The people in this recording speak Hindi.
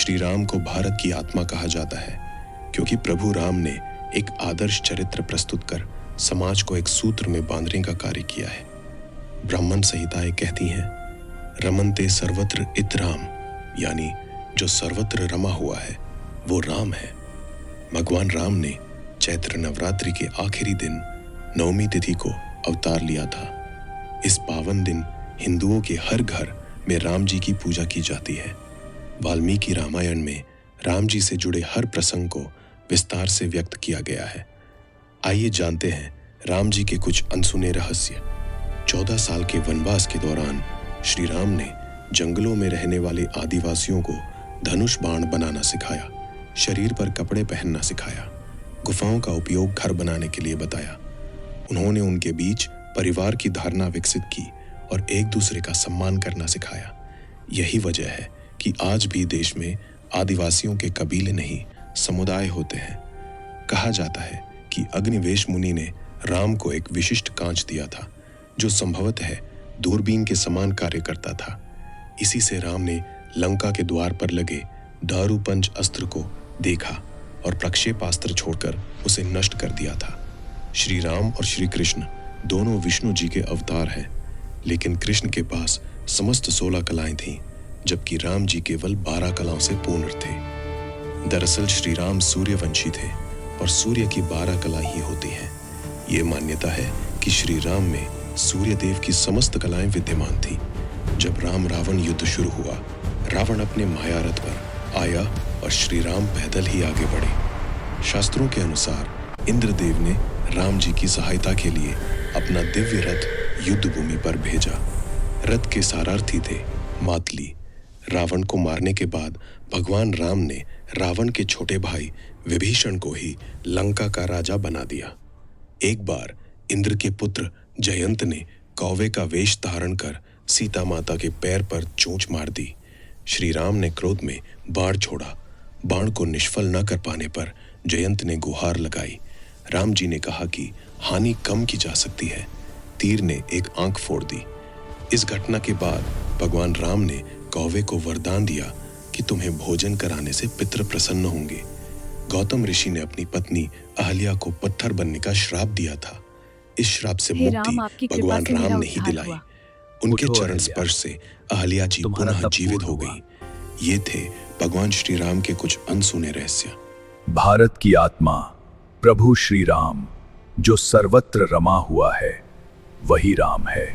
श्री राम को भारत की आत्मा कहा जाता है क्योंकि प्रभु राम ने एक आदर्श चरित्र प्रस्तुत कर समाज को एक सूत्र में बांधने का कार्य किया है। ब्राह्मण संहिताएं कहती हैं, रमनते सर्वत्र इत राम, यानी जो सर्वत्र रमा हुआ है वो राम है। भगवान राम ने चैत्र नवरात्रि के आखिरी दिन नवमी तिथि को अवतार लिया था। इस पावन दिन हिंदुओं के हर घर में राम जी की पूजा की जाती है। वाल्मीकि रामायण में राम जी से जुड़े हर प्रसंग को विस्तार से व्यक्त किया गया है। आइए जानते हैं राम जी के कुछ अनसुने रहस्य। 14 साल के वनवास के दौरान श्री राम ने जंगलों में रहने वाले आदिवासियों को धनुष बाण बनाना सिखाया, शरीर पर कपड़े पहनना सिखाया, गुफाओं का उपयोग घर बनाने के लिए बताया। उन्होंने उनके बीच परिवार की धारणा विकसित की और एक दूसरे का सम्मान करना सिखाया। यही वजह है कि आज भी देश में आदिवासियों के कबीले नहीं, समुदाय होते हैं। कहा जाता है कि अग्निवेश मुनि ने राम को एक विशिष्ट कांच दिया था जो संभवतः दूरबीन के समान कार्य करता था। इसी से राम ने लंका के द्वार पर लगे दारूपंच अस्त्र को देखा और प्रक्षेपास्त्र छोड़कर उसे नष्ट कर दिया था। श्री राम और श्री कृष्ण दोनों विष्णु जी के अवतार हैं, लेकिन कृष्ण के पास समस्त 16 कलाएं थीं, जबकि राम जी केवल 12 कलाओं से पूर्ण थे। दरअसल श्री राम सूर्यवंशी थे और सूर्य की 12 कला ही होती हैं। ये मान्यता है कि श्री राम में सूर्य देव की समस्त कलाएं विद्यमान थी। जब राम रावण युद्ध शुरू हुआ, रावण अपने माया रथ पर आया और श्री राम पैदल ही आगे बढ़े। शास्त्रों के अनुसार इंद्रदेव ने राम जी की सहायता के लिए अपना दिव्य रथ युद्ध भूमि पर भेजा। रथ के सारथी थे मातली। रावण को मारने के बाद भगवान राम ने रावण के छोटे भाई विभीषण को ही लंका का राजा बना दिया। एक बार इंद्र के पुत्र जयंत ने कौवे का वेश धारण कर सीता माता के पैर पर चोंच मार दी। श्री राम ने क्रोध में बाण छोड़ा। बाण को निष्फल न कर पाने पर जयंत ने गुहार लगाई। राम जी ने कहा कि हानि कम की जा सकती है। तीर ने एक आंख फोड़ दी। इस घटना के बाद भगवान राम ने कौवे को वरदान दिया कि तुम्हें भोजन कराने से पितृ प्रसन्न होंगे। गौतम ऋषि ने अपनी पत्नी अहल्या को पत्थर बनने का श्राप दिया था। इस श्राप से मुक्ति भगवान राम ने ही दिलाई। उनके चरण स्पर्श से अहल्या जी पुनः जीवित हो गई। ये थे भगवान श्री राम के कुछ अनसुने रहस्य। भारत की आत्मा प्रभु श्री राम जो सर्वत्र रमा हुआ है, वही राम है।